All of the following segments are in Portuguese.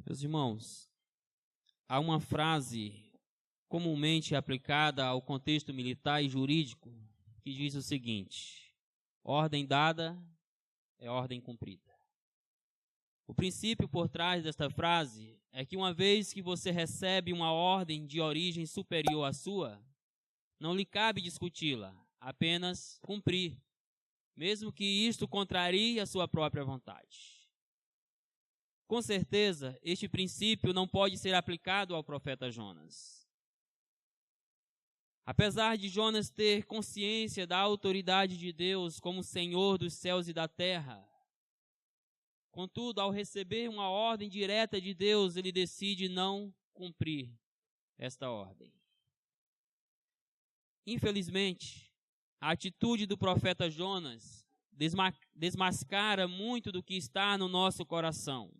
Meus irmãos, há uma frase comumente aplicada ao contexto militar e jurídico que diz o seguinte: ordem dada é ordem cumprida. O princípio por trás desta frase é que uma vez que você recebe uma ordem de origem superior à sua, não lhe cabe discuti-la, apenas cumprir, mesmo que isto contrarie a sua própria vontade. Com certeza, este princípio não pode ser aplicado ao profeta Jonas. Apesar de Jonas ter consciência da autoridade de Deus como Senhor dos céus e da terra, contudo, ao receber uma ordem direta de Deus, ele decide não cumprir esta ordem. Infelizmente, a atitude do profeta Jonas desmascara muito do que está no nosso coração.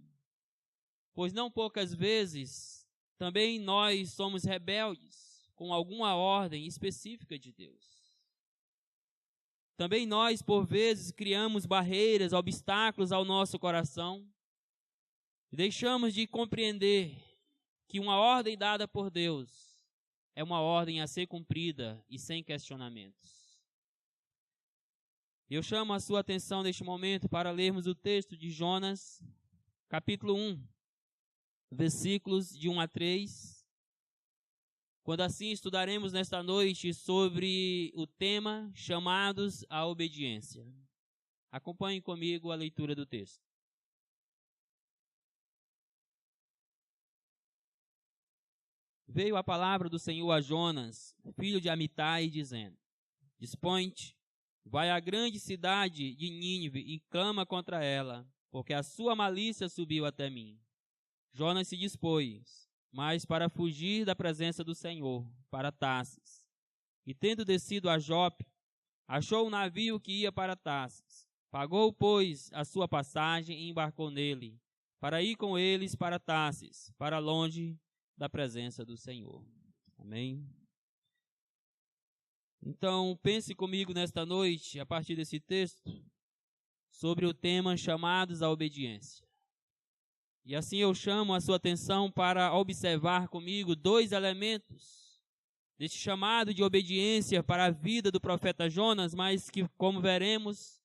Pois não poucas vezes, também nós somos rebeldes com alguma ordem específica de Deus. Também nós, por vezes, criamos barreiras, obstáculos ao nosso coração e deixamos de compreender que uma ordem dada por Deus é uma ordem a ser cumprida e sem questionamentos. Eu chamo a sua atenção neste momento para lermos o texto de Jonas, capítulo 1, versículos de 1 a 3. Quando assim estudaremos nesta noite sobre o tema chamados à obediência. Acompanhe comigo a leitura do texto. Veio a palavra do Senhor a Jonas, filho de Amitai, dizendo: Dispõe-te, vai à grande cidade de Nínive e clama contra ela, porque a sua malícia subiu até mim. Jonas se dispôs, mas para fugir da presença do Senhor, para Tarsis. E tendo descido a Jope, achou um navio que ia para Tarsis. Pagou, pois, a sua passagem e embarcou nele, para ir com eles para Tarsis, para longe da presença do Senhor. Amém? Então, pense comigo nesta noite, a partir desse texto, sobre o tema chamados à obediência. E assim eu chamo a sua atenção para observar comigo dois elementos deste chamado de obediência para a vida do profeta Jonas, mas que, como veremos,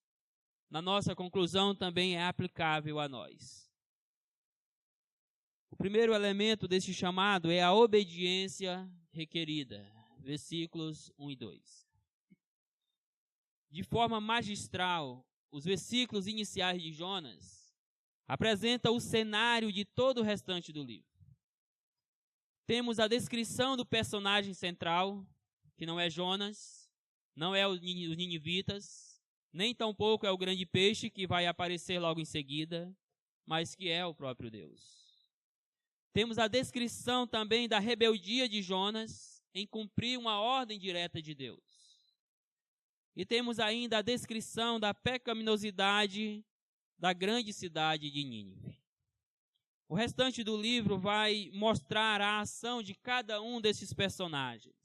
na nossa conclusão também é aplicável a nós. O primeiro elemento deste chamado é a obediência requerida, versículos 1 e 2. De forma magistral, os versículos iniciais de Jonas apresenta o cenário de todo o restante do livro. Temos a descrição do personagem central, que não é Jonas, não é os ninivitas, nem tampouco é o grande peixe que vai aparecer logo em seguida, mas que é o próprio Deus. Temos a descrição também da rebeldia de Jonas em cumprir uma ordem direta de Deus. E temos ainda a descrição da pecaminosidade da grande cidade de Nínive. O restante do livro vai mostrar a ação de cada um desses personagens.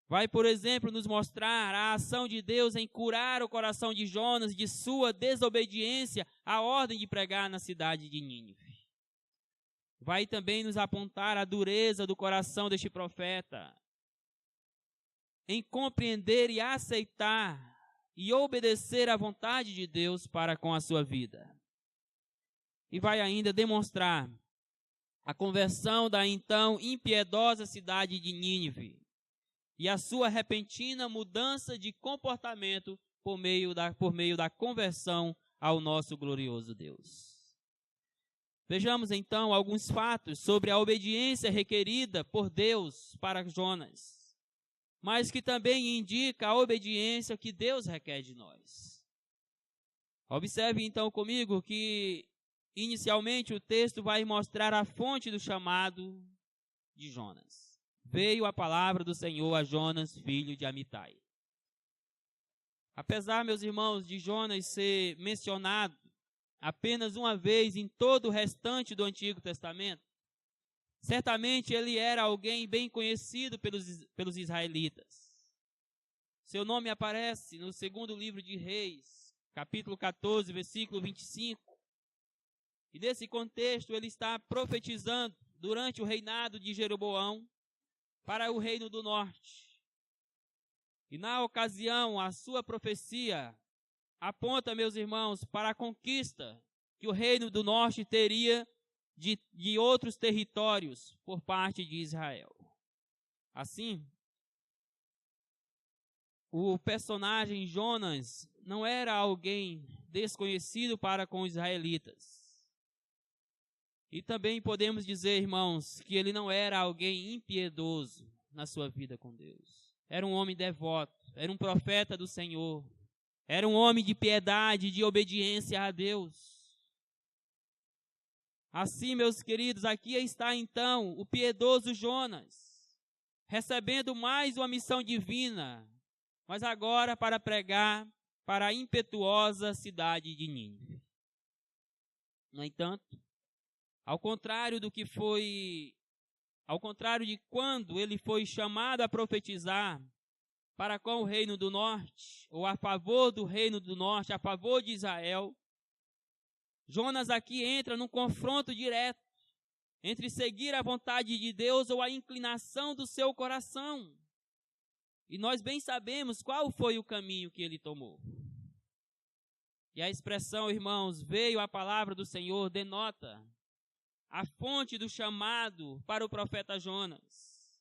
Vai, por exemplo, nos mostrar a ação de Deus em curar o coração de Jonas de sua desobediência à ordem de pregar na cidade de Nínive. Vai também nos apontar a dureza do coração deste profeta em compreender e aceitar e obedecer à vontade de Deus para com a sua vida. E vai ainda demonstrar a conversão da então impiedosa cidade de Nínive e a sua repentina mudança de comportamento por meio da conversão ao nosso glorioso Deus. Vejamos então alguns fatos sobre a obediência requerida por Deus para Jonas, mas que também indica a obediência que Deus requer de nós. Observe então comigo que, inicialmente, o texto vai mostrar a fonte do chamado de Jonas. Veio a palavra do Senhor a Jonas, filho de Amitai. Apesar, meus irmãos, de Jonas ser mencionado apenas uma vez em todo o restante do Antigo Testamento, certamente ele era alguém bem conhecido pelos israelitas. Seu nome aparece no segundo livro de Reis, capítulo 14, versículo 25. E nesse contexto ele está profetizando durante o reinado de Jeroboão para o reino do norte. E na ocasião, a sua profecia aponta, meus irmãos, para a conquista que o reino do norte teria de outros territórios por parte de Israel. Assim, o personagem Jonas não era alguém desconhecido para com os israelitas. E também podemos dizer, irmãos, que ele não era alguém impiedoso na sua vida com Deus. Era um homem devoto, era um profeta do Senhor. Era um homem de piedade, de obediência a Deus. Assim, meus queridos, aqui está então o piedoso Jonas, recebendo mais uma missão divina, mas agora para pregar para a impetuosa cidade de Nínive. No entanto, ao contrário de quando ele foi chamado a profetizar para com o reino do norte, ou a favor do reino do norte, a favor de Israel, Jonas aqui entra num confronto direto entre seguir a vontade de Deus ou a inclinação do seu coração. E nós bem sabemos qual foi o caminho que ele tomou. E a expressão, irmãos, veio a palavra do Senhor, denota a fonte do chamado para o profeta Jonas.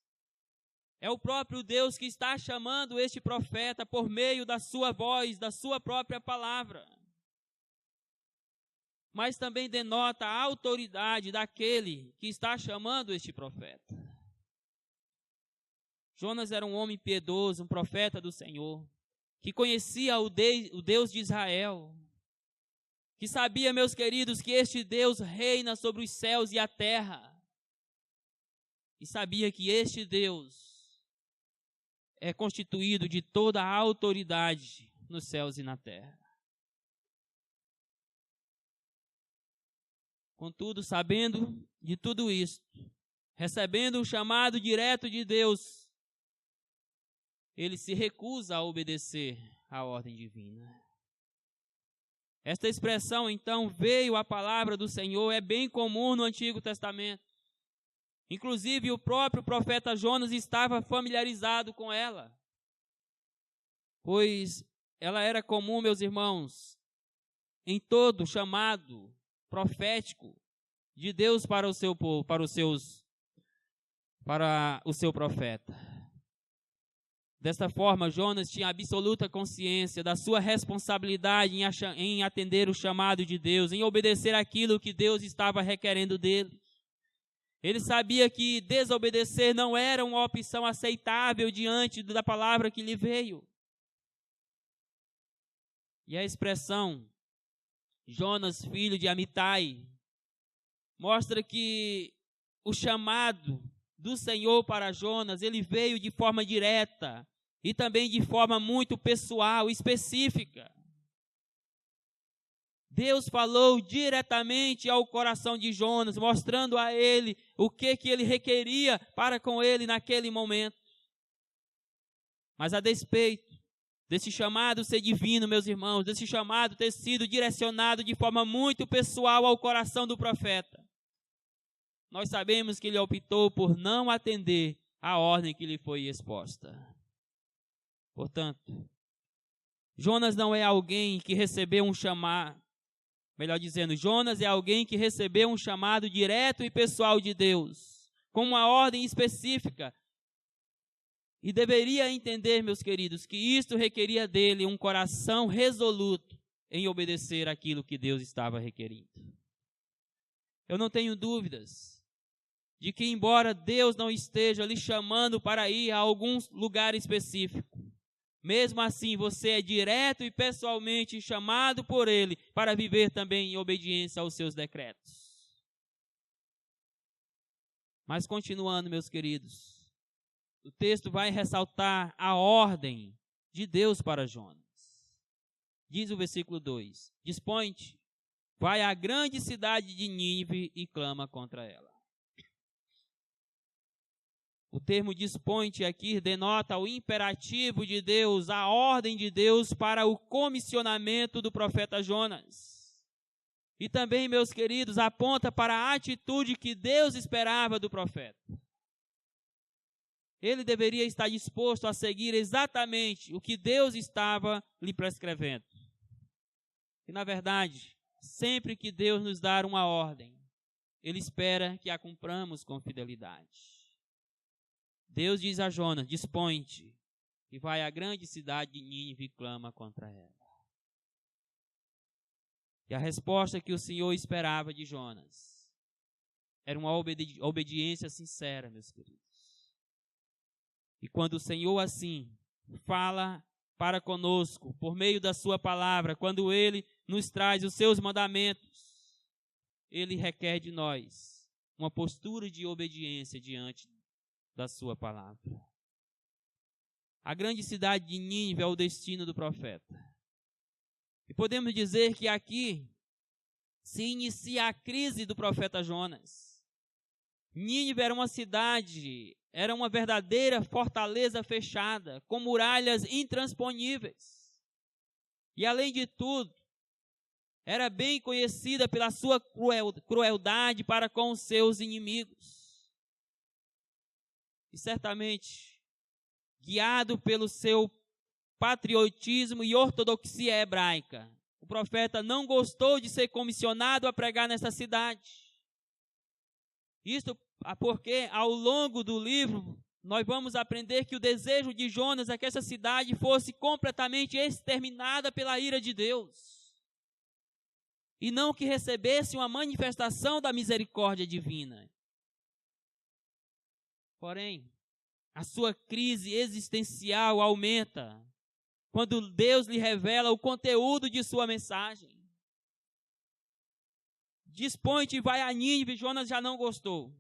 É o próprio Deus que está chamando este profeta por meio da sua voz, da sua própria palavra. Mas também denota a autoridade daquele que está chamando este profeta. Jonas era um homem piedoso, um profeta do Senhor, que conhecia o Deus de Israel, que sabia, meus queridos, que este Deus reina sobre os céus e a terra, e sabia que este Deus é constituído de toda a autoridade nos céus e na terra. Contudo, sabendo de tudo isto, recebendo um chamado direto de Deus, ele se recusa a obedecer à ordem divina. Esta expressão, então, veio a palavra do Senhor, é bem comum no Antigo Testamento. Inclusive, o próprio profeta Jonas estava familiarizado com ela, pois ela era comum, meus irmãos, em todo chamado profético de Deus para o seu povo, para o seu profeta. Desta forma, Jonas tinha absoluta consciência da sua responsabilidade em atender o chamado de Deus, em obedecer aquilo que Deus estava requerendo dele. Ele sabia que desobedecer não era uma opção aceitável diante da palavra que lhe veio. E a expressão Jonas, filho de Amitai, mostra que o chamado do Senhor para Jonas, ele veio de forma direta e também de forma muito pessoal, específica. Deus falou diretamente ao coração de Jonas, mostrando a ele o que ele requeria para com ele naquele momento. Mas a despeito desse chamado ser divino, meus irmãos, desse chamado ter sido direcionado de forma muito pessoal ao coração do profeta, nós sabemos que ele optou por não atender à ordem que lhe foi exposta. Portanto, Jonas não é alguém que recebeu um chamado, melhor dizendo, Jonas é alguém que recebeu um chamado direto e pessoal de Deus, com uma ordem específica. E deveria entender, meus queridos, que isto requeria dele um coração resoluto em obedecer aquilo que Deus estava requerindo. Eu não tenho dúvidas de que, embora Deus não esteja lhe chamando para ir a algum lugar específico, mesmo assim você é direto e pessoalmente chamado por Ele para viver também em obediência aos seus decretos. Mas continuando, meus queridos, o texto vai ressaltar a ordem de Deus para Jonas. Diz o versículo 2: Dispõe-te, vai à grande cidade de Nínive e clama contra ela. O termo dispõe-te aqui denota o imperativo de Deus, a ordem de Deus para o comissionamento do profeta Jonas. E também, meus queridos, aponta para a atitude que Deus esperava do profeta. Ele deveria estar disposto a seguir exatamente o que Deus estava lhe prescrevendo. E, na verdade, sempre que Deus nos dá uma ordem, Ele espera que a cumpramos com fidelidade. Deus diz a Jonas: dispõe-te e vai à grande cidade de Nínive e clama contra ela. E a resposta que o Senhor esperava de Jonas era uma obediência sincera, meus queridos. E quando o Senhor assim fala para conosco, por meio da sua palavra, quando Ele nos traz os seus mandamentos, Ele requer de nós uma postura de obediência diante da sua palavra. A grande cidade de Nínive é o destino do profeta. E podemos dizer que aqui se inicia a crise do profeta Jonas. Nínive era uma cidade, era uma verdadeira fortaleza fechada, com muralhas intransponíveis. E além de tudo, era bem conhecida pela sua crueldade para com os seus inimigos. E certamente, guiado pelo seu patriotismo e ortodoxia hebraica, o profeta não gostou de ser comissionado a pregar nessa cidade. Isto porque, ao longo do livro, nós vamos aprender que o desejo de Jonas é que essa cidade fosse completamente exterminada pela ira de Deus, e não que recebesse uma manifestação da misericórdia divina. Porém, a sua crise existencial aumenta quando Deus lhe revela o conteúdo de sua mensagem. Dispõe-te e vai a Nínive, Jonas já não gostou.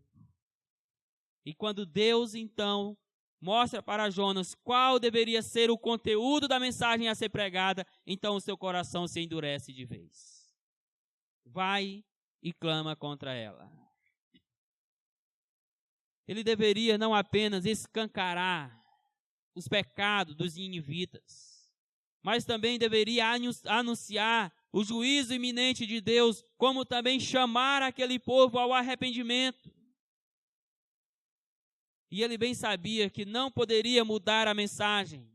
E quando Deus, então, mostra para Jonas qual deveria ser o conteúdo da mensagem a ser pregada, então o seu coração se endurece de vez. Vai e clama contra ela. Ele deveria não apenas escancarar os pecados dos ninivitas, mas também deveria anunciar o juízo iminente de Deus, como também chamar aquele povo ao arrependimento. E ele bem sabia que não poderia mudar a mensagem.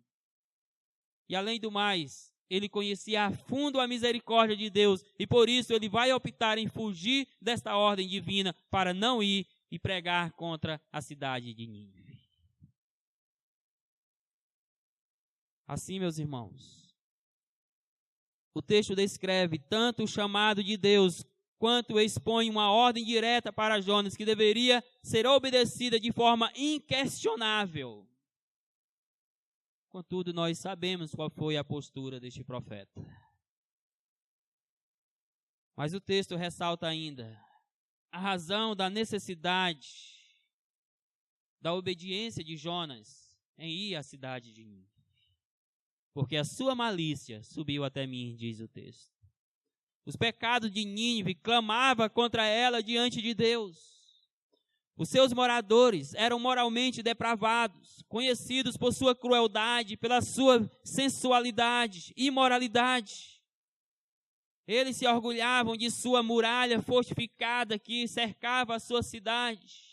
E além do mais, ele conhecia a fundo a misericórdia de Deus, e por isso ele vai optar em fugir desta ordem divina para não ir e pregar contra a cidade de Nínive. Assim, meus irmãos, o texto descreve tanto o chamado de Deus, quanto expõe uma ordem direta para Jonas, que deveria ser obedecida de forma inquestionável. Contudo, nós sabemos qual foi a postura deste profeta. Mas o texto ressalta ainda a razão da necessidade da obediência de Jonas em ir à cidade de Nínive. Porque a sua malícia subiu até mim, diz o texto. Os pecados de Nínive clamavam contra ela diante de Deus. Os seus moradores eram moralmente depravados, conhecidos por sua crueldade, pela sua sensualidade, imoralidade. Eles se orgulhavam de sua muralha fortificada que cercava a sua cidade.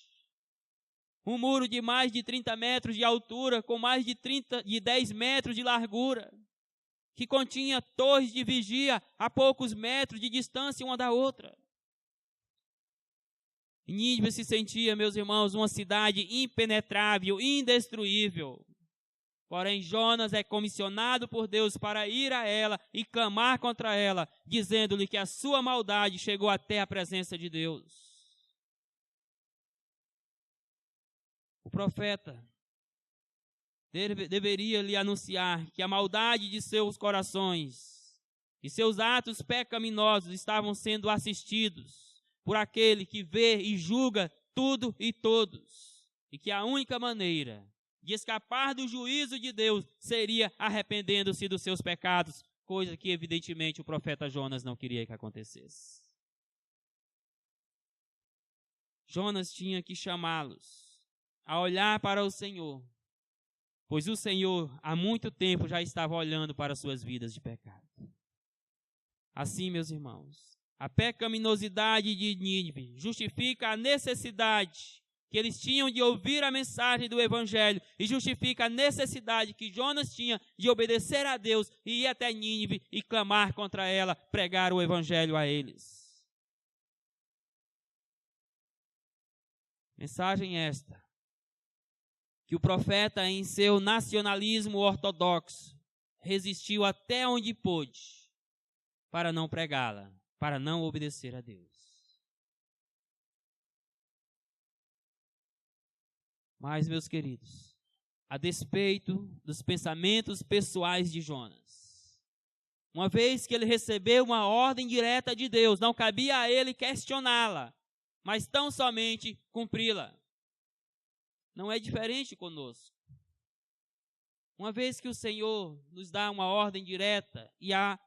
Um muro de mais de 30 metros de altura, com mais de 10 metros de largura, que continha torres de vigia a poucos metros de distância uma da outra. Nínive se sentia, meus irmãos, uma cidade impenetrável, indestruível. Porém, Jonas é comissionado por Deus para ir a ela e clamar contra ela, dizendo-lhe que a sua maldade chegou até a presença de Deus. O profeta deveria lhe anunciar que a maldade de seus corações e seus atos pecaminosos estavam sendo assistidos por aquele que vê e julga tudo e todos, e que a única maneira de escapar do juízo de Deus seria arrependendo-se dos seus pecados, coisa que evidentemente o profeta Jonas não queria que acontecesse. Jonas tinha que chamá-los a olhar para o Senhor, pois o Senhor há muito tempo já estava olhando para suas vidas de pecado. Assim, meus irmãos, A pecaminosidade de Nínive justifica a necessidade que eles tinham de ouvir a mensagem do Evangelho e justifica a necessidade que Jonas tinha de obedecer a Deus e ir até Nínive e clamar contra ela, pregar o Evangelho a eles. Mensagem esta, que o profeta, em seu nacionalismo ortodoxo, resistiu até onde pôde para não pregá-la, para não obedecer a Deus. Mas, meus queridos, a despeito dos pensamentos pessoais de Jonas, uma vez que ele recebeu uma ordem direta de Deus, não cabia a ele questioná-la, mas tão somente cumpri-la. Não é diferente conosco. Uma vez que o Senhor nos dá uma ordem direta, e há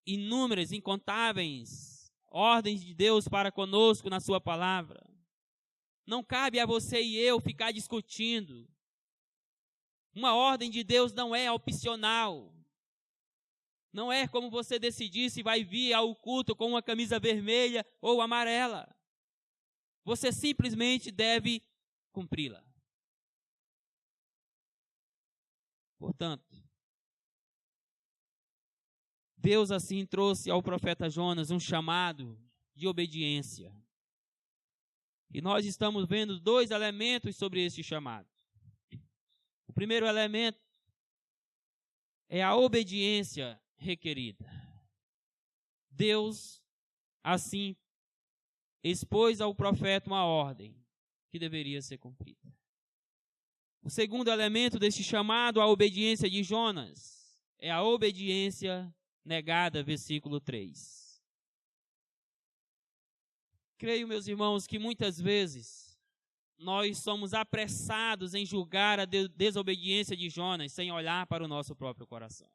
inúmeras, incontáveis ordens de Deus para conosco na sua palavra, não cabe a você e eu ficar discutindo. Uma ordem de Deus não é opcional. Não é como você decidir se vai vir ao culto com uma camisa vermelha ou amarela. Você simplesmente deve cumpri-la. Portanto, Deus assim trouxe ao profeta Jonas um chamado de obediência. E nós estamos vendo dois elementos sobre este chamado. O primeiro elemento é a obediência requerida. Deus, assim, expôs ao profeta uma ordem que deveria ser cumprida. O segundo elemento deste chamado à obediência de Jonas é a obediência negada, versículo 3. Creio, meus irmãos, que muitas vezes nós somos apressados em julgar a desobediência de Jonas sem olhar para o nosso próprio coração.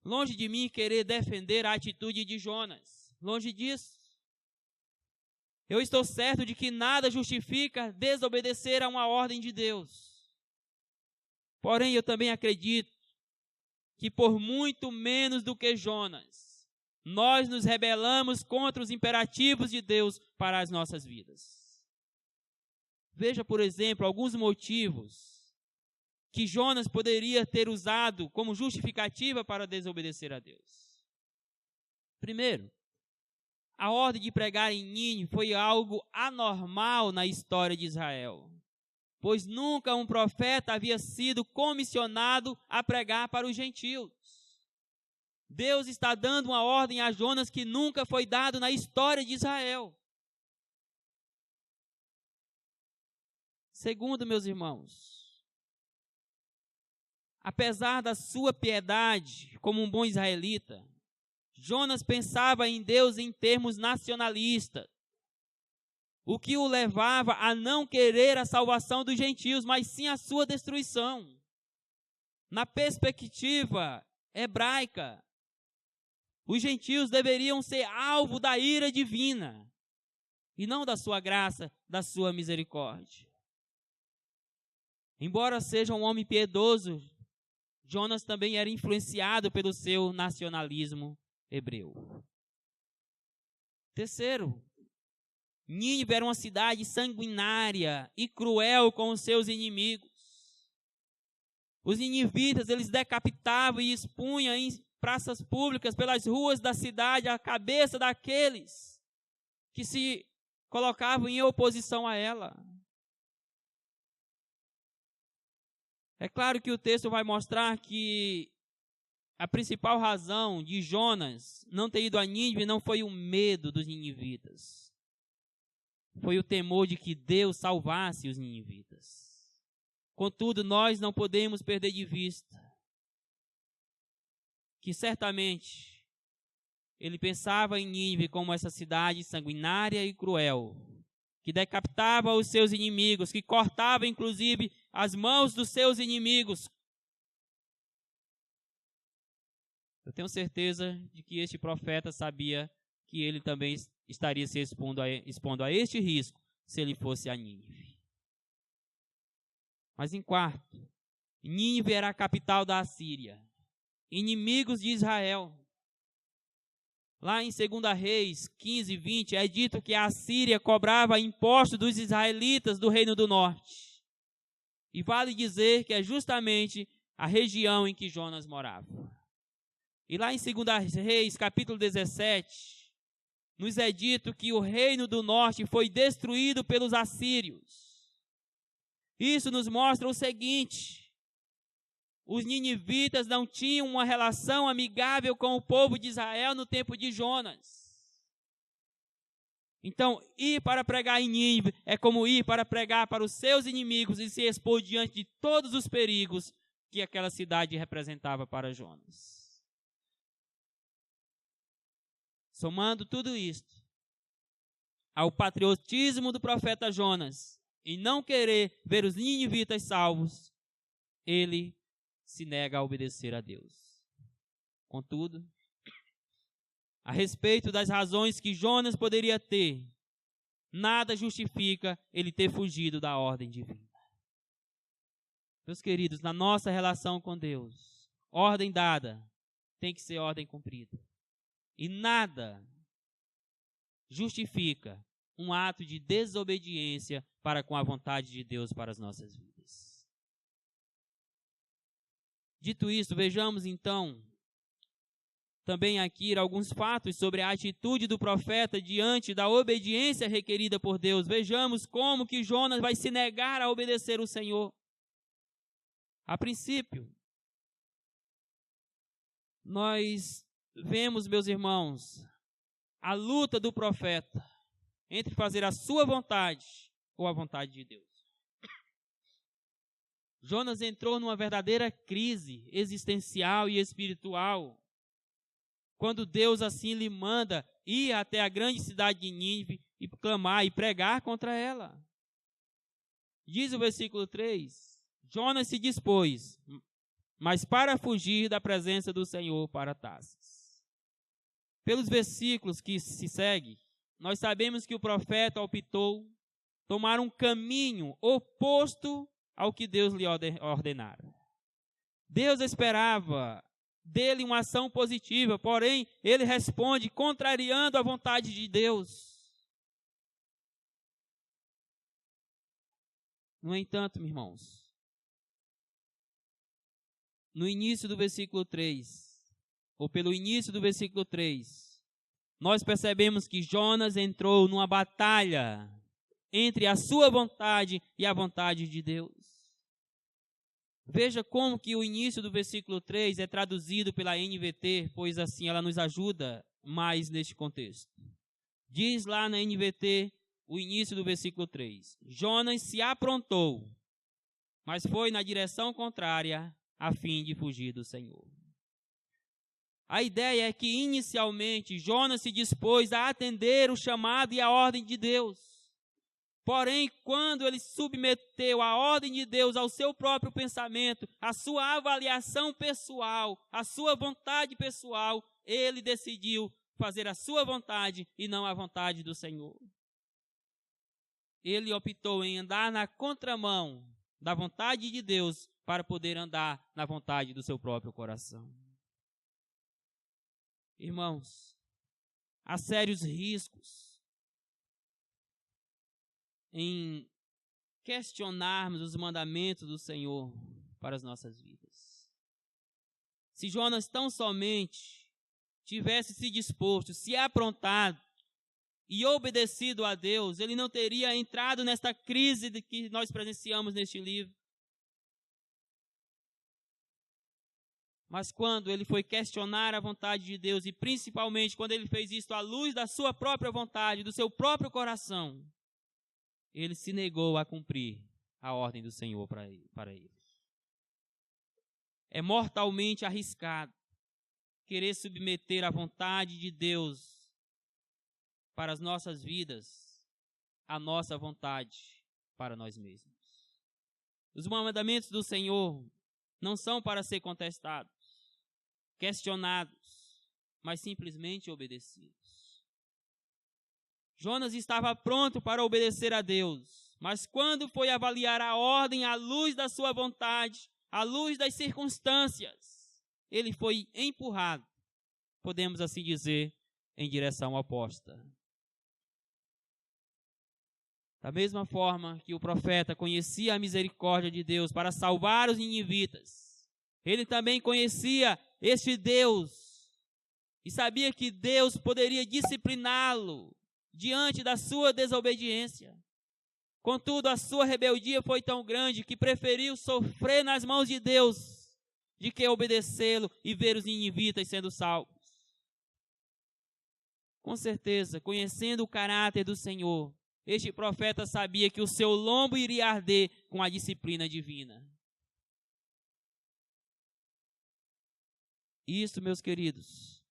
Longe de mim querer defender a atitude de Jonas. Longe disso. Eu estou certo de que nada justifica desobedecer a uma ordem de Deus. Porém, eu também acredito que por muito menos do que Jonas, nós nos rebelamos contra os imperativos de Deus para as nossas vidas. Veja, por exemplo, alguns motivos que Jonas poderia ter usado como justificativa para desobedecer a Deus. Primeiro, a ordem de pregar em Nínive foi algo anormal na história de Israel, pois nunca um profeta havia sido comissionado a pregar para os gentios. Deus está dando uma ordem a Jonas que nunca foi dado na história de Israel. Segundo, meus irmãos, apesar da sua piedade como um bom israelita, Jonas pensava em Deus em termos nacionalistas, o que o levava a não querer a salvação dos gentios, mas sim a sua destruição. Na perspectiva hebraica, os gentios deveriam ser alvo da ira divina, e não da sua graça, da sua misericórdia. Embora seja um homem piedoso, Jonas também era influenciado pelo seu nacionalismo hebreu. Terceiro, Nínive era uma cidade sanguinária e cruel com os seus inimigos. Os ninivitas, eles decapitavam e expunham em praças públicas, pelas ruas da cidade, a cabeça daqueles que se colocavam em oposição a ela. É claro que o texto vai mostrar que a principal razão de Jonas não ter ido a Nínive não foi o medo dos ninivitas. Foi o temor de que Deus salvasse os ninivitas. Contudo, nós não podemos perder de vista que certamente ele pensava em Nínive como essa cidade sanguinária e cruel, que decapitava os seus inimigos, que cortava inclusive as mãos dos seus inimigos. Eu tenho certeza de que este profeta sabia que ele também estaria se expondo a este risco se ele fosse a Nínive. Mas em quarto, Nínive era a capital da Assíria, inimigos de Israel. Lá em 2 Reis 15, 20, é dito que a Síria cobrava impostos dos israelitas do Reino do Norte. E vale dizer que é justamente a região em que Jonas morava. E lá em 2 Reis, capítulo 17, nos é dito que o Reino do Norte foi destruído pelos assírios. Isso nos mostra o seguinte: os ninivitas não tinham uma relação amigável com o povo de Israel no tempo de Jonas. Então, ir para pregar em Nínive é como ir para pregar para os seus inimigos e se expor diante de todos os perigos que aquela cidade representava para Jonas. Somando tudo isto ao patriotismo do profeta Jonas em não querer ver os ninivitas salvos, ele se nega a obedecer a Deus. Contudo, a respeito das razões que Jonas poderia ter, nada justifica ele ter fugido da ordem divina. Meus queridos, na nossa relação com Deus, ordem dada tem que ser ordem cumprida. E nada justifica um ato de desobediência para com a vontade de Deus para as nossas vidas. Dito isso, vejamos então também aqui alguns fatos sobre a atitude do profeta diante da obediência requerida por Deus. Vejamos como que Jonas vai se negar a obedecer o Senhor. A princípio, nós vemos, meus irmãos, a luta do profeta entre fazer a sua vontade ou a vontade de Deus. Jonas entrou numa verdadeira crise existencial e espiritual quando Deus assim lhe manda ir até a grande cidade de Nínive e clamar e pregar contra ela. Diz o versículo 3, Jonas se dispôs, mas para fugir da presença do Senhor para Tarsis. Pelos versículos que se seguem, nós sabemos que o profeta optou tomar um caminho oposto ao que Deus lhe ordenara. Deus esperava dele uma ação positiva, porém, ele responde contrariando a vontade de Deus. No entanto, meus irmãos, no início do versículo 3, ou pelo início do versículo 3, nós percebemos que Jonas entrou numa batalha entre a sua vontade e a vontade de Deus. Veja como que o início do versículo 3 é traduzido pela NVT, pois assim ela nos ajuda mais neste contexto. Diz lá na NVT o início do versículo 3. Jonas se aprontou, mas foi na direção contrária a fim de fugir do Senhor. A ideia é que inicialmente Jonas se dispôs a atender o chamado e a ordem de Deus. Porém, quando ele submeteu a ordem de Deus ao seu próprio pensamento, à sua avaliação pessoal, à sua vontade pessoal, ele decidiu fazer a sua vontade e não a vontade do Senhor. Ele optou em andar na contramão da vontade de Deus para poder andar na vontade do seu próprio coração. Irmãos, há sérios riscos em questionarmos os mandamentos do Senhor para as nossas vidas. Se Jonas tão somente tivesse se disposto, se aprontado e obedecido a Deus, ele não teria entrado nesta crise que nós presenciamos neste livro. Mas quando ele foi questionar a vontade de Deus, e principalmente quando ele fez isso à luz da sua própria vontade, do seu próprio coração, ele se negou a cumprir a ordem do Senhor para ele. É mortalmente arriscado querer submeter a vontade de Deus para as nossas vidas, a nossa vontade para nós mesmos. Os mandamentos do Senhor não são para ser contestados, questionados, mas simplesmente obedecidos. Jonas estava pronto para obedecer a Deus, mas quando foi avaliar a ordem à luz da sua vontade, à luz das circunstâncias, ele foi empurrado, podemos assim dizer, em direção oposta. Da mesma forma que o profeta conhecia a misericórdia de Deus para salvar os ninivitas, ele também conhecia este Deus e sabia que Deus poderia discipliná-lo diante da sua desobediência. Contudo, a sua rebeldia foi tão grande que preferiu sofrer nas mãos de Deus de que obedecê-lo e ver os ninivitas sendo salvos. Com certeza, conhecendo o caráter do Senhor, este profeta sabia que o seu lombo iria arder com a disciplina divina. Isso, meus queridos,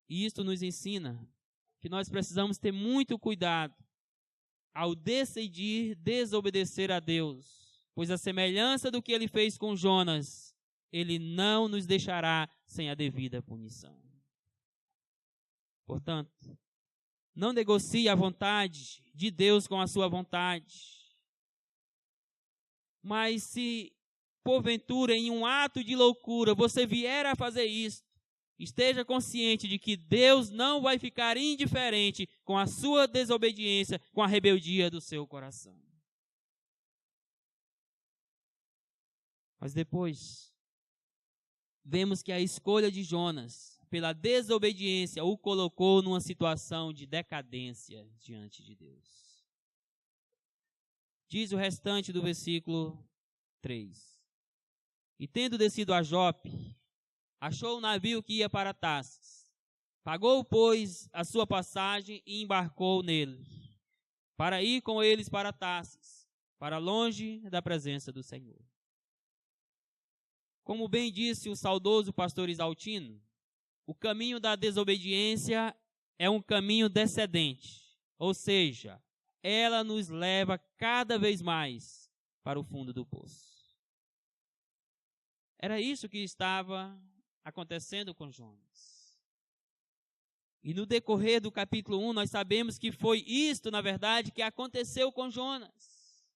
isto nos ensina que nós precisamos ter muito cuidado ao decidir desobedecer a Deus, pois a semelhança do que ele fez com Jonas, ele não nos deixará sem a devida punição. Portanto, não negocie a vontade de Deus com a sua vontade. Mas se, porventura, em um ato de loucura, você vier a fazer isso, esteja consciente de que Deus não vai ficar indiferente com a sua desobediência, com a rebeldia do seu coração. Mas depois, vemos que a escolha de Jonas pela desobediência o colocou numa situação de decadência diante de Deus. Diz o restante do versículo 3. E tendo descido a Jope, achou um navio que ia para Tarsis. Pagou, pois, a sua passagem e embarcou nele, para ir com eles para Tarsis, para longe da presença do Senhor. Como bem disse o saudoso pastor Isaltino, o caminho da desobediência é um caminho descendente, ou seja, ela nos leva cada vez mais para o fundo do poço. Era isso que estava acontecendo com Jonas. E no decorrer do capítulo 1, nós sabemos que foi isto, na verdade, que aconteceu com Jonas.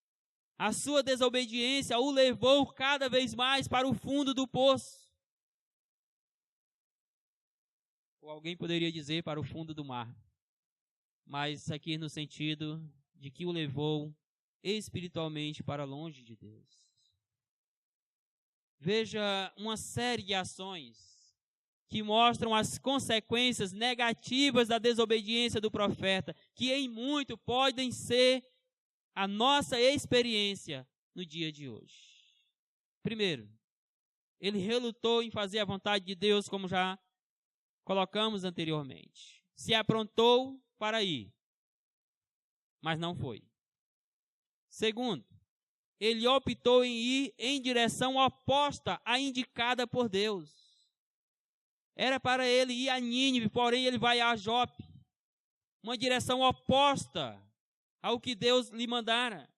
A sua desobediência o levou cada vez mais para o fundo do poço. Ou alguém poderia dizer para o fundo do mar. Mas aqui no sentido de que o levou espiritualmente para longe de Deus. Veja uma série de ações que mostram as consequências negativas da desobediência do profeta, que em muito podem ser a nossa experiência no dia de hoje. Primeiro, ele relutou em fazer a vontade de Deus, como já colocamos anteriormente. Se aprontou para ir, mas não foi. Segundo, ele optou em ir em direção oposta à indicada por Deus. Era para ele ir a Nínive, porém ele vai a Jope. Uma direção oposta ao que Deus lhe mandara.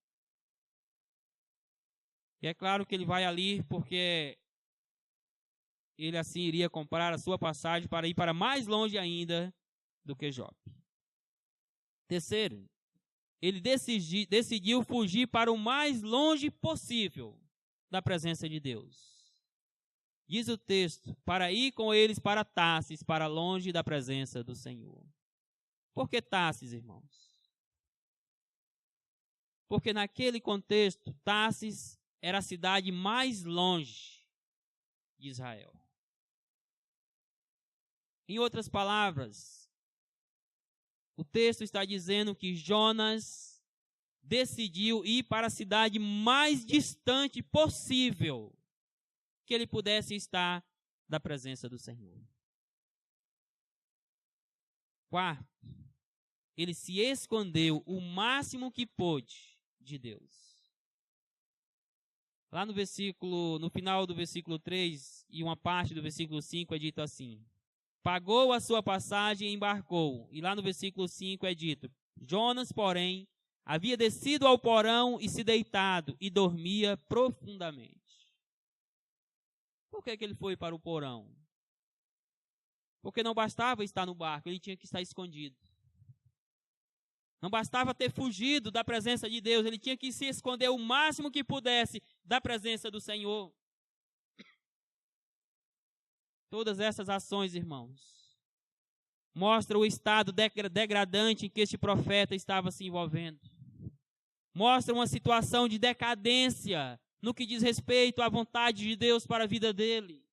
E é claro que ele vai ali porque ele assim iria comprar a sua passagem para ir para mais longe ainda do que Jope. Terceiro, ele decidiu fugir para o mais longe possível da presença de Deus. Diz o texto, para ir com eles para Tarsis, para longe da presença do Senhor. Por que Tarsis, irmãos? Porque naquele contexto, Tarsis era a cidade mais longe de Israel. Em outras palavras, o texto está dizendo que Jonas decidiu ir para a cidade mais distante possível que ele pudesse estar da presença do Senhor. Quarto, ele se escondeu o máximo que pôde de Deus. Lá no final do versículo 3 e uma parte do versículo 5 é dito assim: pagou a sua passagem e embarcou. E lá no versículo 5 é dito: Jonas, porém, havia descido ao porão e se deitado e dormia profundamente. Por que ele foi para o porão? Porque não bastava estar no barco, ele tinha que estar escondido. Não bastava ter fugido da presença de Deus, ele tinha que se esconder o máximo que pudesse da presença do Senhor. Todas essas ações, irmãos, mostram o estado degradante em que este profeta estava se envolvendo. Mostram uma situação de decadência no que diz respeito à vontade de Deus para a vida dele.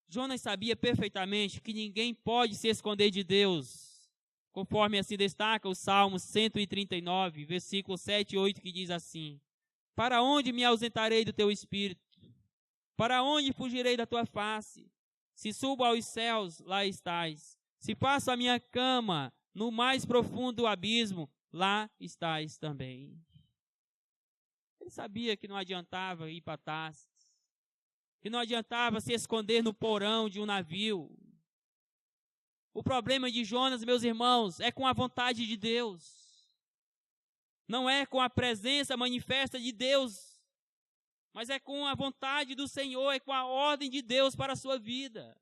Jonas sabia perfeitamente que ninguém pode se esconder de Deus, conforme assim destaca o Salmo 139, versículos 7 e 8, que diz assim: para onde me ausentarei do teu espírito? Para onde fugirei da tua face? Se subo aos céus, lá estás. Se passo a minha cama no mais profundo abismo, lá estás também. Ele sabia que não adiantava ir para Tarsis, que não adiantava se esconder no porão de um navio. O problema de Jonas, meus irmãos, é com a vontade de Deus. Não é com a presença manifesta de Deus, mas é com a vontade do Senhor, é com a ordem de Deus para a sua vida.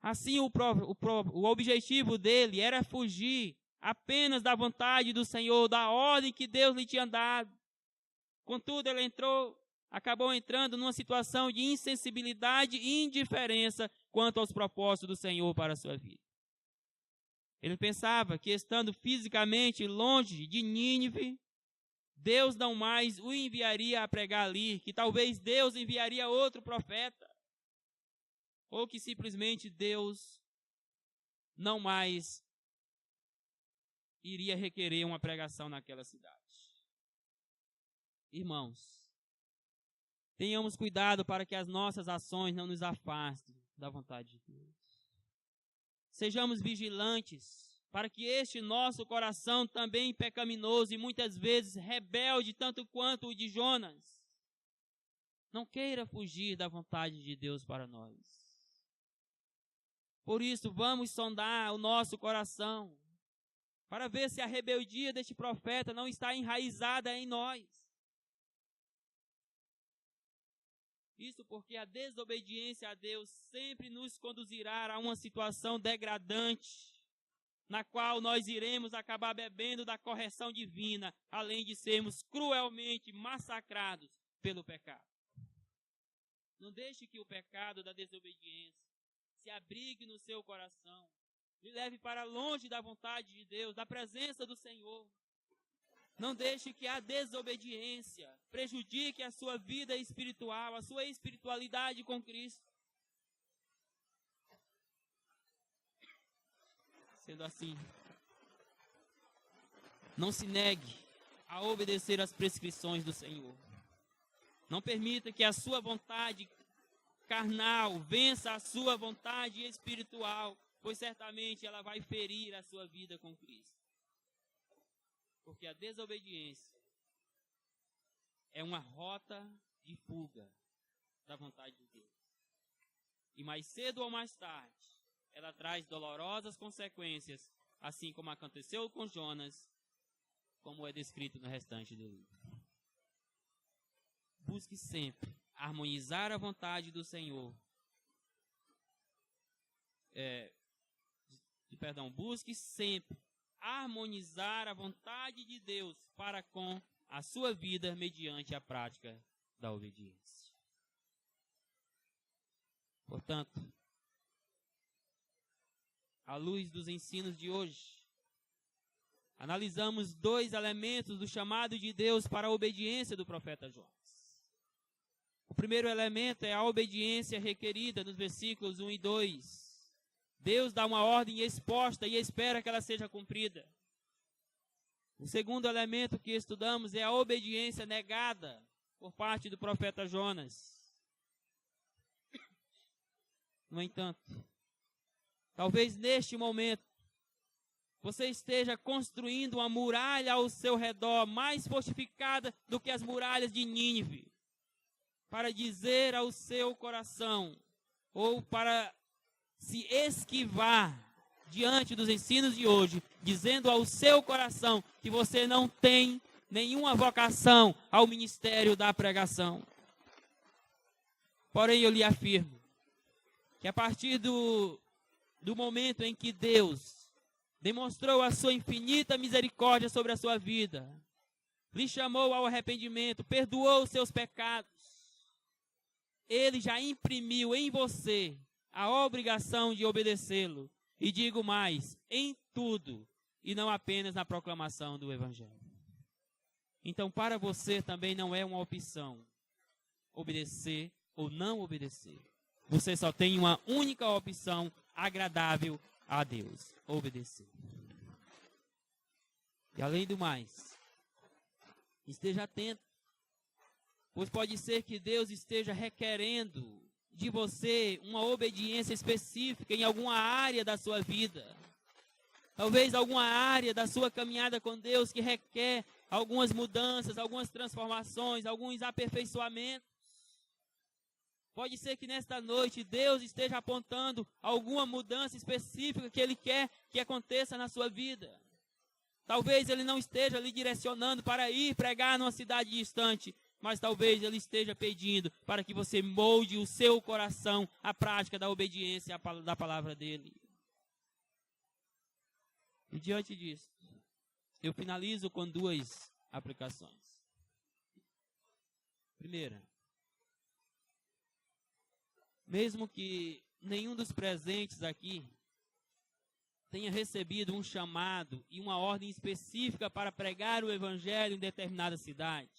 Assim, o objetivo dele era fugir apenas da vontade do Senhor, da ordem que Deus lhe tinha dado. Contudo, ele acabou entrando numa situação de insensibilidade e indiferença quanto aos propósitos do Senhor para a sua vida. Ele pensava que, estando fisicamente longe de Nínive, Deus não mais o enviaria a pregar ali, que talvez Deus enviaria outro profeta, ou que simplesmente Deus não mais iria requerer uma pregação naquela cidade. Irmãos, tenhamos cuidado para que as nossas ações não nos afastem da vontade de Deus. Sejamos vigilantes para que este nosso coração também pecaminoso e muitas vezes rebelde tanto quanto o de Jonas, não queira fugir da vontade de Deus para nós. Por isso, vamos sondar o nosso coração para ver se a rebeldia deste profeta não está enraizada em nós. Isso porque a desobediência a Deus sempre nos conduzirá a uma situação degradante, na qual nós iremos acabar bebendo da correção divina, além de sermos cruelmente massacrados pelo pecado. Não deixe que o pecado da desobediência se abrigue no seu coração, lhe leve para longe da vontade de Deus, da presença do Senhor. Não deixe que a desobediência prejudique a sua vida espiritual, a sua espiritualidade com Cristo. Sendo assim, não se negue a obedecer às prescrições do Senhor. Não permita que a sua vontade carnal vença a sua vontade espiritual, pois certamente ela vai ferir a sua vida com Cristo. Porque a desobediência é uma rota de fuga da vontade de Deus. E mais cedo ou mais tarde, ela traz dolorosas consequências, assim como aconteceu com Jonas, como é descrito no restante do livro. Busque sempre harmonizar a vontade do Senhor. Busque sempre harmonizar a vontade de Deus para com a sua vida mediante a prática da obediência. Portanto, à luz dos ensinos de hoje, analisamos 2 elementos do chamado de Deus para a obediência do profeta Jonas. O primeiro elemento é a obediência requerida nos versículos 1 e 2. Deus dá uma ordem exposta e espera que ela seja cumprida. O segundo elemento que estudamos é a obediência negada por parte do profeta Jonas. No entanto, talvez neste momento, você esteja construindo uma muralha ao seu redor mais fortificada do que as muralhas de Nínive, para dizer ao seu coração, ou para se esquivar diante dos ensinos de hoje, dizendo ao seu coração que você não tem nenhuma vocação ao ministério da pregação. Porém, eu lhe afirmo que a partir do momento em que Deus demonstrou a sua infinita misericórdia sobre a sua vida, lhe chamou ao arrependimento, perdoou os seus pecados, ele já imprimiu em você a obrigação de obedecê-lo. E digo mais, em tudo, e não apenas na proclamação do Evangelho. Então, para você também não é uma opção obedecer ou não obedecer. Você só tem uma única opção agradável a Deus: obedecer. E além do mais, esteja atento, pois pode ser que Deus esteja requerendo de você uma obediência específica em alguma área da sua vida. Talvez alguma área da sua caminhada com Deus que requer algumas mudanças, algumas transformações, alguns aperfeiçoamentos. Pode ser que nesta noite Deus esteja apontando alguma mudança específica que Ele quer que aconteça na sua vida. Talvez Ele não esteja lhe direcionando para ir pregar numa cidade distante, mas talvez Ele esteja pedindo para que você molde o seu coração à prática da obediência da palavra dEle. E diante disso, eu finalizo com duas aplicações. Primeira, mesmo que nenhum dos presentes aqui tenha recebido um chamado e uma ordem específica para pregar o Evangelho em determinada cidade,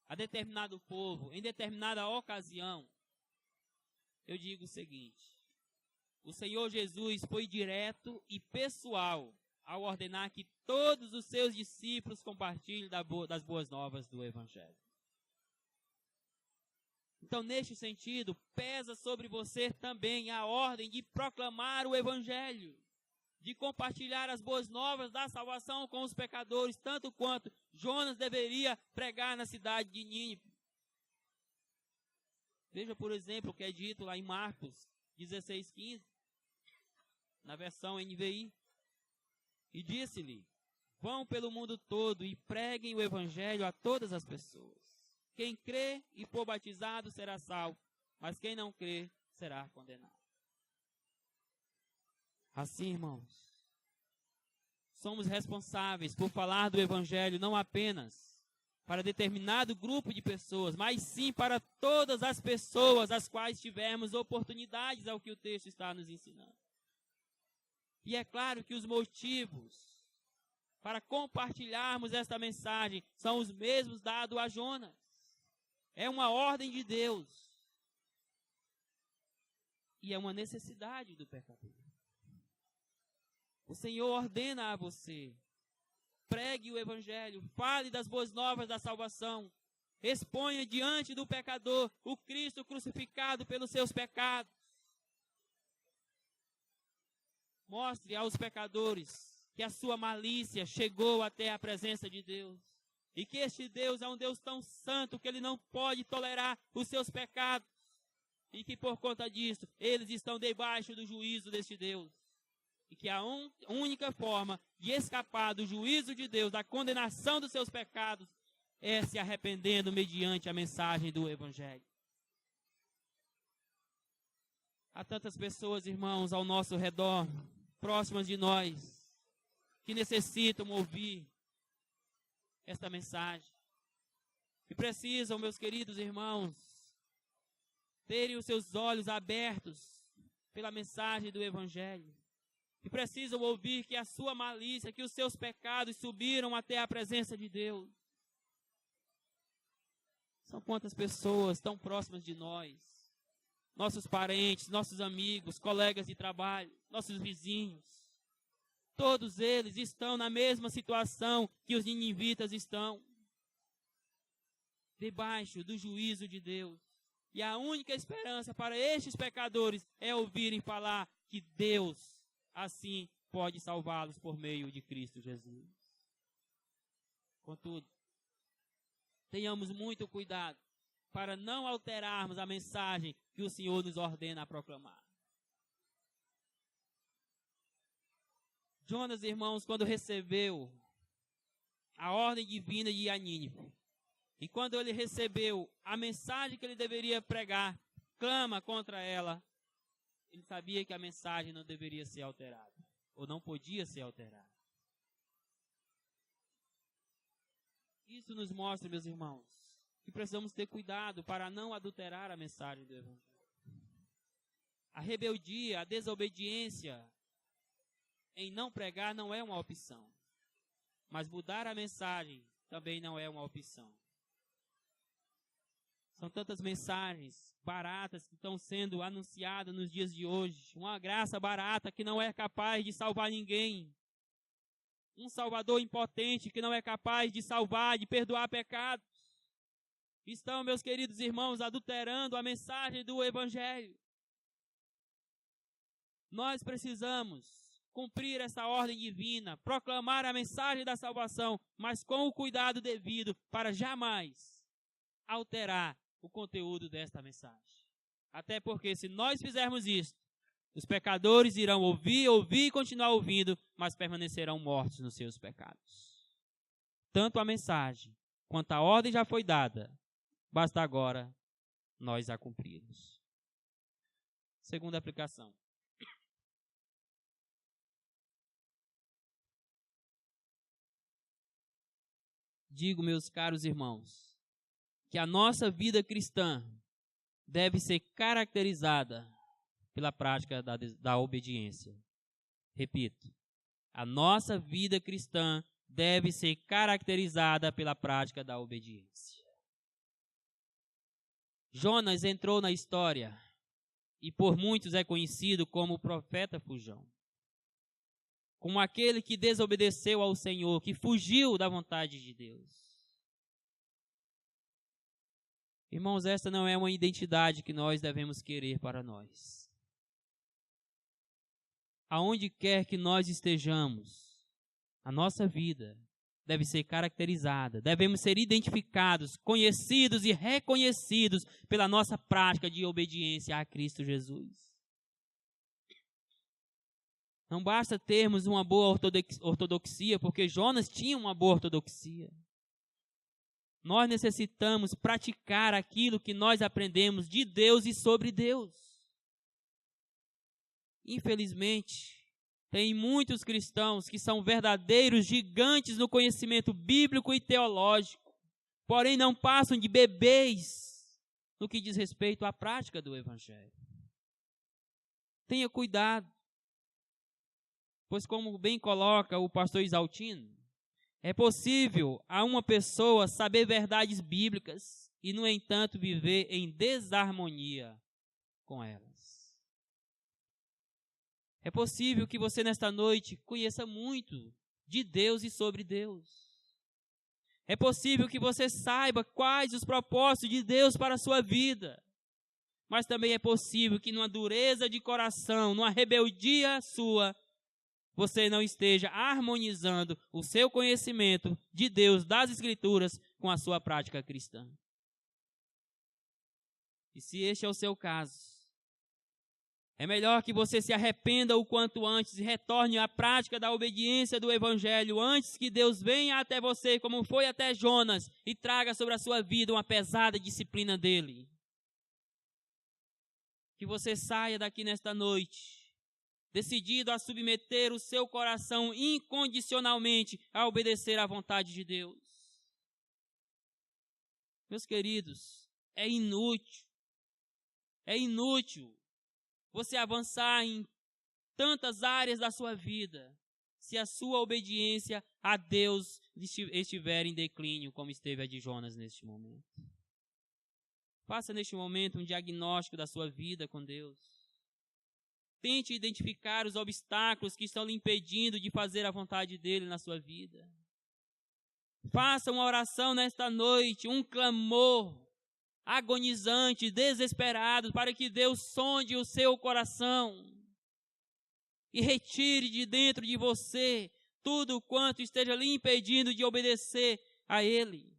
a determinado povo, em determinada ocasião, eu digo o seguinte: o Senhor Jesus foi direto e pessoal ao ordenar que todos os seus discípulos compartilhem das boas novas do Evangelho. Então, neste sentido, pesa sobre você também a ordem de proclamar o Evangelho, de compartilhar as boas novas da salvação com os pecadores, tanto quanto Jonas deveria pregar na cidade de Nínive. Veja, por exemplo, o que é dito lá em Marcos 16:15, na versão NVI. E disse-lhe: vão pelo mundo todo e preguem o Evangelho a todas as pessoas. Quem crê e for batizado será salvo, mas quem não crê será condenado. Assim, irmãos, somos responsáveis por falar do Evangelho não apenas para determinado grupo de pessoas, mas sim para todas as pessoas às quais tivermos oportunidades, ao que o texto está nos ensinando. E é claro que os motivos para compartilharmos esta mensagem são os mesmos dados a Jonas. É uma ordem de Deus. E é uma necessidade do pecador. O Senhor ordena a você: pregue o Evangelho, fale das boas novas da salvação, exponha diante do pecador o Cristo crucificado pelos seus pecados. Mostre aos pecadores que a sua malícia chegou até a presença de Deus. E que este Deus é um Deus tão santo que Ele não pode tolerar os seus pecados. E que por conta disso, eles estão debaixo do juízo deste Deus. E que a única forma de escapar do juízo de Deus, da condenação dos seus pecados, é se arrependendo mediante a mensagem do Evangelho. Há tantas pessoas, irmãos, ao nosso redor, próximas de nós, que necessitam ouvir esta mensagem. E precisam, meus queridos irmãos, terem os seus olhos abertos pela mensagem do Evangelho. E precisam ouvir que a sua malícia, que os seus pecados subiram até a presença de Deus. São quantas pessoas tão próximas de nós, nossos parentes, nossos amigos, colegas de trabalho, nossos vizinhos. Todos eles estão na mesma situação que os ninivitas estão, debaixo do juízo de Deus. E a única esperança para estes pecadores é ouvirem falar que Deus assim pode salvá-los por meio de Cristo Jesus. Contudo, tenhamos muito cuidado para não alterarmos a mensagem que o Senhor nos ordena a proclamar. Jonas, irmãos, quando recebeu a ordem divina de ir a Nínive, e quando ele recebeu a mensagem que ele deveria pregar, clama contra ela, ele sabia que a mensagem não deveria ser alterada, ou não podia ser alterada. Isso nos mostra, meus irmãos, que precisamos ter cuidado para não adulterar a mensagem do Evangelho. A rebeldia, a desobediência em não pregar não é uma opção. Mas mudar a mensagem também não é uma opção. São tantas mensagens baratas que estão sendo anunciadas nos dias de hoje. Uma graça barata que não é capaz de salvar ninguém. Um Salvador impotente que não é capaz de salvar, de perdoar pecados. Estão, meus queridos irmãos, adulterando a mensagem do Evangelho. Nós precisamos cumprir essa ordem divina, proclamar a mensagem da salvação, mas com o cuidado devido para jamais alterar o conteúdo desta mensagem. Até porque se nós fizermos isso, os pecadores irão ouvir e continuar ouvindo, mas permanecerão mortos nos seus pecados. Tanto a mensagem quanto a ordem já foi dada, basta agora nós a cumprirmos. Segunda aplicação. Digo, meus caros irmãos, que a nossa vida cristã deve ser caracterizada pela prática da obediência. Repito, a nossa vida cristã deve ser caracterizada pela prática da obediência. Jonas entrou na história e por muitos é conhecido como o profeta fujão. Como aquele que desobedeceu ao Senhor, que fugiu da vontade de Deus. Irmãos, esta não é uma identidade que nós devemos querer para nós. Aonde quer que nós estejamos, a nossa vida deve ser caracterizada, devemos ser identificados, conhecidos e reconhecidos pela nossa prática de obediência a Cristo Jesus. Não basta termos uma boa ortodoxia, porque Jonas tinha uma boa ortodoxia. Nós necessitamos praticar aquilo que nós aprendemos de Deus e sobre Deus. Infelizmente, tem muitos cristãos que são verdadeiros gigantes no conhecimento bíblico e teológico, porém não passam de bebês no que diz respeito à prática do Evangelho. Tenha cuidado. Pois como bem coloca o pastor Isaltino, é possível a uma pessoa saber verdades bíblicas e, no entanto, viver em desarmonia com elas. É possível que você, nesta noite, conheça muito de Deus e sobre Deus. É possível que você saiba quais os propósitos de Deus para a sua vida. Mas também é possível que, numa dureza de coração, numa rebeldia sua, você não esteja harmonizando o seu conhecimento de Deus, das Escrituras, com a sua prática cristã. E se este é o seu caso, é melhor que você se arrependa o quanto antes e retorne à prática da obediência do Evangelho, antes que Deus venha até você, como foi até Jonas, e traga sobre a sua vida uma pesada disciplina dele. Que você saia daqui nesta noite decidido a submeter o seu coração incondicionalmente a obedecer à vontade de Deus. Meus queridos, é inútil você avançar em tantas áreas da sua vida se a sua obediência a Deus estiver em declínio, como esteve a de Jonas neste momento. Faça neste momento um diagnóstico da sua vida com Deus. Tente identificar os obstáculos que estão lhe impedindo de fazer a vontade dele na sua vida. Faça uma oração nesta noite, um clamor agonizante, desesperado, para que Deus sonde o seu coração e retire de dentro de você tudo quanto esteja lhe impedindo de obedecer a Ele.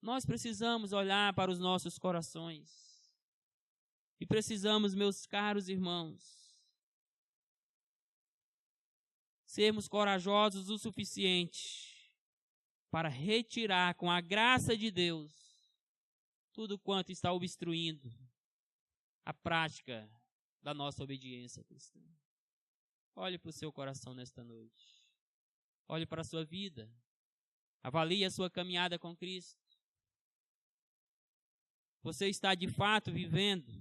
Nós precisamos olhar para os nossos corações. E precisamos, meus caros irmãos, sermos corajosos o suficiente para retirar com a graça de Deus tudo quanto está obstruindo a prática da nossa obediência cristã. Olhe para o seu coração nesta noite. Olhe para a sua vida. Avalie a sua caminhada com Cristo. Você está de fato vivendo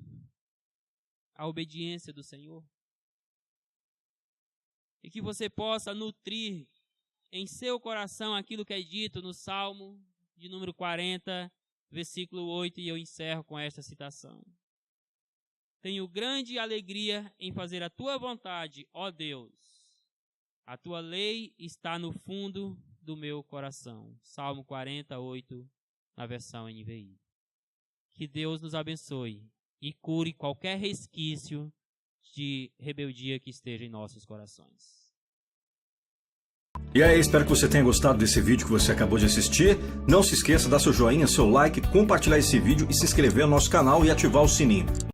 a obediência do Senhor? E que você possa nutrir em seu coração aquilo que é dito no Salmo de número 40, versículo 8, e eu encerro com esta citação. Tenho grande alegria em fazer a tua vontade, ó Deus. A tua lei está no fundo do meu coração. Salmo 48, na versão NVI. Que Deus nos abençoe e cure qualquer resquício de rebeldia que esteja em nossos corações. E aí, espero que você tenha gostado desse vídeo que você acabou de assistir. Não se esqueça de dar seu joinha, seu like, compartilhar esse vídeo e se inscrever no nosso canal e ativar o sininho.